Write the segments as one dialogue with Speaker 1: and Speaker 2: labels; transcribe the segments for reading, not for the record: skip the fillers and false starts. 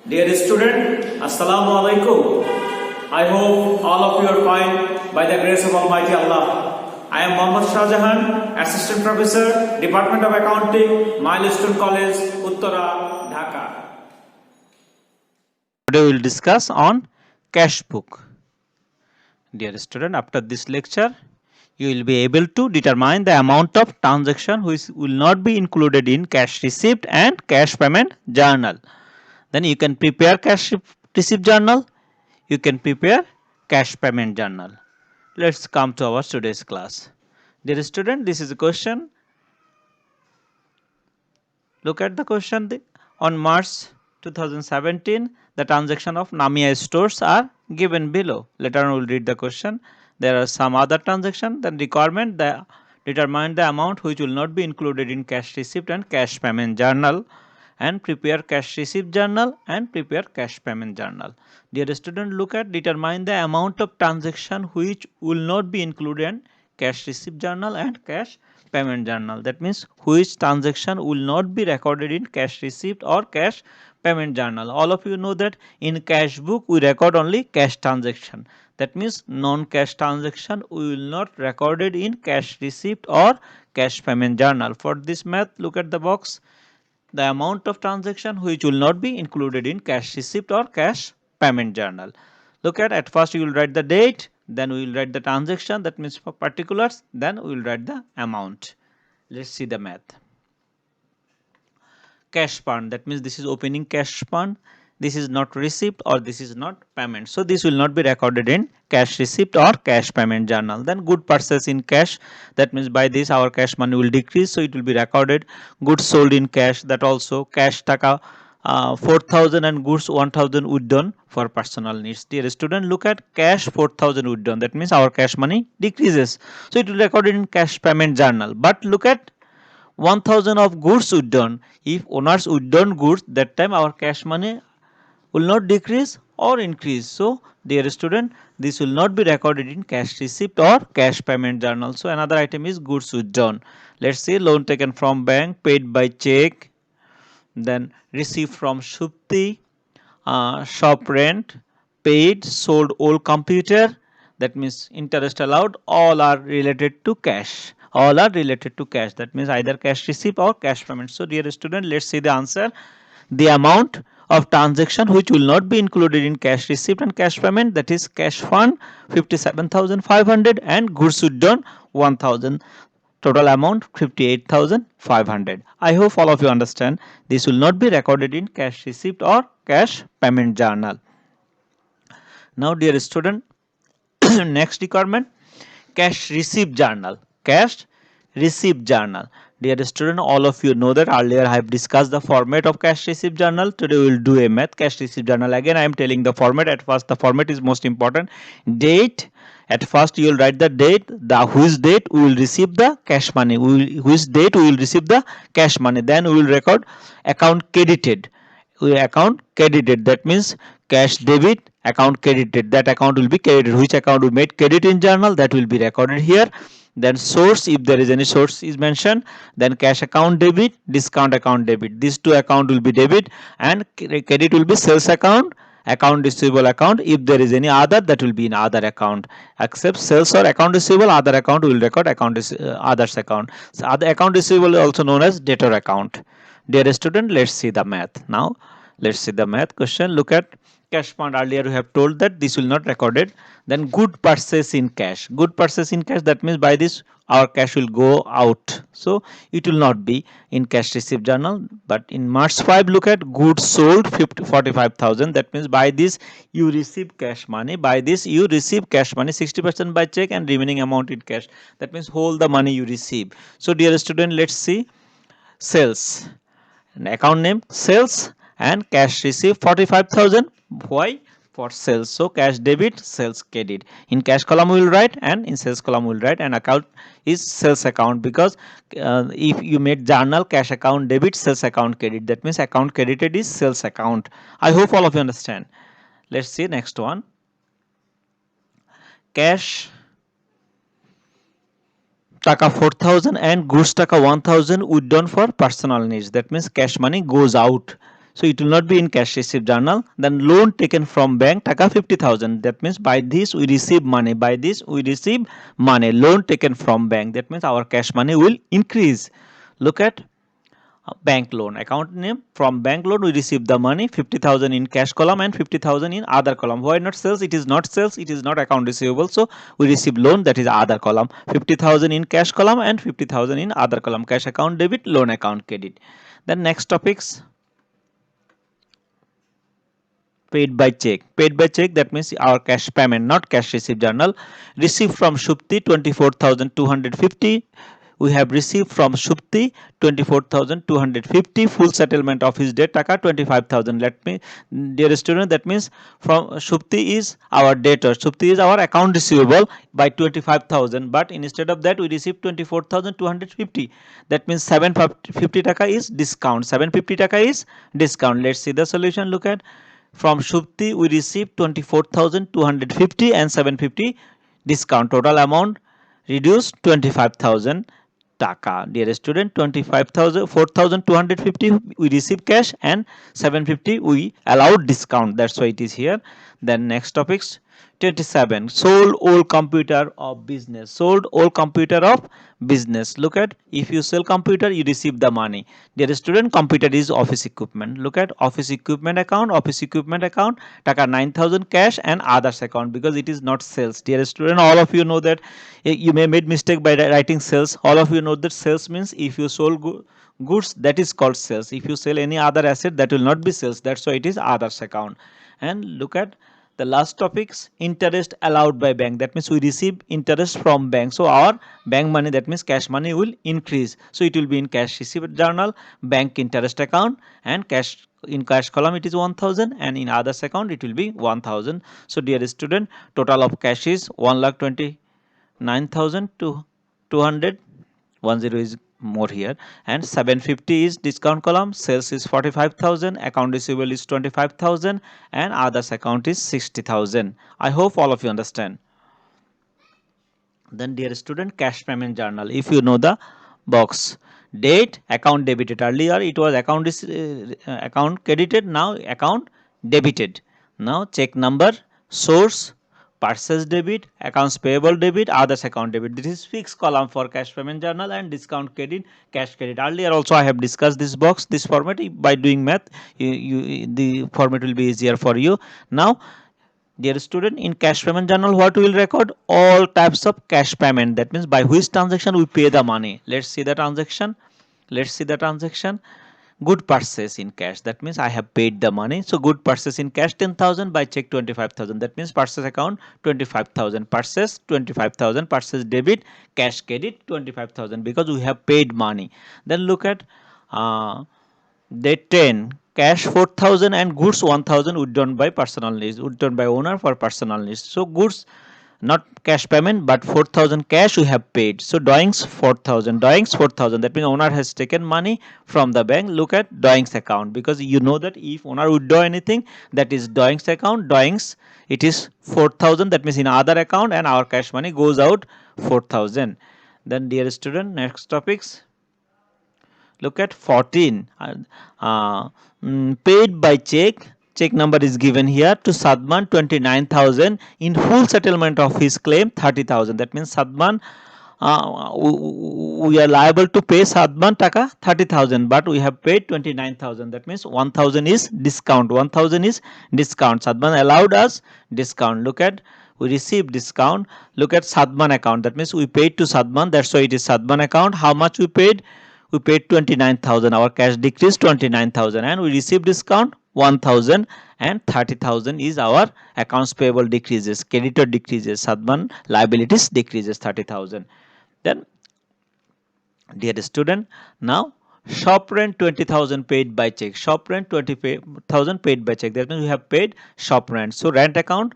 Speaker 1: Dear student, Assalamu alaikum. I hope all of you are fine by the grace of Almighty Allah. I am Mohammad Shahjahan, Assistant Professor, Department of Accounting, Milestone College, Uttara, Dhaka.
Speaker 2: Today we will discuss on cash book. Dear student, after this lecture, you will be able to determine the amount of transaction which will not be included in cash receipt and cash payment journal. Then you can prepare cash receipt journal, you can prepare cash payment journal. Let's come to our today's class. Dear student, this is a question. Look at the question. On March 2017, the transaction of Namia stores are given below. Later on, we will read the question. There are some other transactions. Then requirement, determine the amount which will not be included in cash receipt and cash payment journal, and prepare cash receipt journal and prepare cash payment journal. Dear student, look at determine the amount of transaction which will not be included in cash receipt journal and cash payment journal. That means which transaction will not be recorded in cash receipt or cash payment journal. All of you know that in cash book we record only cash transaction. That means non-cash transaction we will not recorded in cash receipt or cash payment journal. For this math, look at the box. The amount of transaction which will not be included in cash receipt or cash payment journal. Look at first you will write the date, then we will write the transaction, that means for particulars, then we will write the amount. Let's see the math. Cash fund, that means this is opening cash fund, this is not receipt or this is not payment, so this will not be recorded in cash receipt or cash payment journal. Then good purchase in cash, that means by this our cash money will decrease, so it will be recorded. Goods sold in cash, that also cash taka 4,000 and goods 1,000 withdrawn for personal needs. Dear student, look at cash 4,000 withdrawn, that means our cash money decreases, so it will be recorded in cash payment journal. But look at 1,000 of goods withdrawn. If owners withdrawn goods, that time our cash money will not decrease or increase. So, dear student, this will not be recorded in cash receipt or cash payment journal. So, another item is goods withdrawn. Let's say loan taken from bank, paid by check, then received from Shupti, shop rent, paid, sold old computer, that means interest allowed, all are related to cash. All are related to cash, that means either cash receipt or cash payment. So dear student, let's see the answer. The amount of transaction which will not be included in cash receipt and cash payment, that is cash fund 57,500 and goods withdrawn 1,000. Total amount 58,500. I hope all of you understand. This will not be recorded in cash receipt or cash payment journal. Now dear student, next requirement, cash receipt journal. Cash receipt journal. Dear student, all of you know that earlier I have discussed the format of cash receipt journal. Today we will do a math cash receipt journal. Again I am telling the format. At first the format is most important. Date. At first you will write the date, the which date we will receive the cash money, which date we will receive the cash money. Then we will record account credited. Account credited, that means cash debit, account credited, that account will be credited. Which account we made credit in journal, that will be recorded here. Then source, if there is any source is mentioned. Then cash account debit, discount account debit, these two account will be debit, and credit will be sales account, account receivable account. If there is any other, that will be in other account. Except sales or account receivable, other account will record account others account. So other account receivable is also known as debtor account. Dear student, let's see the math. Now let's see the math question. Look at cash fund. Earlier we have told that this will not recorded. Then good purchase in cash. Good purchase in cash, that means by this our cash will go out, so it will not be in cash receipt journal. But in March 5, look at goods sold 45,000, that means by this you receive cash money. By this you receive cash money 60% by check and remaining amount in cash, that means whole the money you receive. So dear student, let's see sales, and account name sales, and cash receipt 45,000. Why? For sales, so cash debit, sales credit. In cash column we will write, and in sales column we will write, and account is sales account, because if you made journal cash account debit, sales account credit, that means account credited is sales account. I hope all of you understand. Let's see next one. Cash taka 4,000 and goods taka 1,000 withdrawn for personal needs, that means cash money goes out. So it will not be in cash receipt journal. Then loan taken from bank taka 50,000. That means by this we receive money. By this we receive money. Loan taken from bank. That means our cash money will increase. Look at bank loan account name. From bank loan we receive the money 50,000 in cash column and 50,000 in other column. Why not sales? It is not sales, it is not account receivable, so we receive loan, that is other column. 50,000 in cash column and 50,000 in other column. Cash account debit, loan account credit. Then next topics, paid by check. Paid by check, that means our cash payment, not cash receipt journal. Received from Shupti 24,250. We have received from Shupti 24,250. Full settlement of his debt taka 25,000. Let me, dear student, that means from Shupti is our debtor. Shupti is our account receivable by 25,000. But instead of that, we received 24,250. That means 750 taka is discount. 750 taka is discount. Let's see the solution. Look at, from Shupti we received 24,250 and 750 discount. Total amount reduced 25,000 taka. Dear student, 25,000, 4,250 we receive cash and 750 we allowed discount. That's why it is here. Then next topics, 27. Sold old computer of business. Sold old computer of business. Look at, if you sell computer you receive the money. Dear student, computer is office equipment. Look at office equipment account. Office equipment account taka 9,000 cash and others account, because it is not sales. Dear student, all of you know that you may made mistake by writing sales. All of you know that sales means if you sold goods, that is called sales. If you sell any other asset, that will not be sales. That's why it is others account. And look at the last topics, interest allowed by bank. That means we receive interest from bank, so our bank money, that means cash money, will increase. So it will be in cash receipt journal, bank interest account, and cash, in cash column it is 1,000 and in others account it will be 1,000. So dear student, total of cash is 1,29,200. 10 is more here, and 750 is discount column. Sales is 45,000, account receivable is 25,000, and others account is 60,000. I hope all of you understand. Then dear student, cash payment journal. If you know the box, date, account debited. Earlier it was account credited, now account debited. Now check number, source, purchase debit, accounts payable debit, others account debit. This is fixed column for cash payment journal, and discount credit, cash credit. Earlier also I have discussed this box, this format. By doing math, the format will be easier for you. Now dear student, in cash payment journal what we will record? All types of cash payment. That means by which transaction we pay the money. Let's see the transaction. Let's see the transaction. Good purchase in cash. That means I have paid the money. So good purchase in cash 10,000, by check 25,000. That means purchase account 25,000. Purchase 25,000. Purchase debit, cash credit 25,000, because we have paid money. Then look at date 10, cash 4,000 and goods 1,000 withdrawn by personal needs, withdrawn by owner for personal needs. So goods not cash payment, but 4,000 cash we have paid. So drawings 4,000, drawings 4,000. That means owner has taken money from the bank. Look at drawings account, because you know that if owner withdraw anything, that is drawings account. Drawings, it is 4,000. That means in other account, and our cash money goes out 4,000. Then dear student, next topics. Look at 14. Paid by check. Check number is given here to Sadman 29,000 in full settlement of his claim 30,000. That means Sadman, we are liable to pay Sadman taka 30,000, but we have paid 29,000. That means 1,000 is discount. 1,000 is discount. Sadman allowed us discount. Look at, we received discount. Look at Sadman account. That means we paid to Sadman. That's why it is Sadman account. How much we paid? We paid 29,000. Our cash decreased 29,000, and we received discount 1,000, and 30,000 is our accounts payable decreases, creditor decreases, Sadman liabilities decreases 30,000. Then dear student, now shop rent 20,000 paid by check. Shop rent 20,000 paid by check. That means we have paid shop rent. So rent account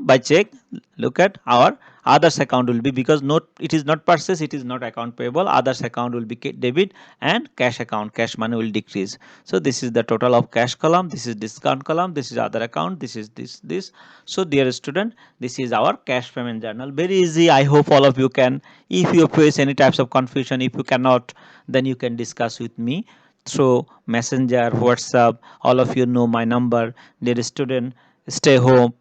Speaker 2: by check. Look at our others account will be, because it is not purchase, it is not account payable. Others account will be debit, and cash account, cash money will decrease. So this is the total of cash column, this is discount column, this is other account, this is this. So dear student, this is our cash payment journal. Very easy. I hope all of you can. If you face any types of confusion, if you cannot, then you can discuss with me. through Messenger, WhatsApp. All of you know my number. Dear student, stay home,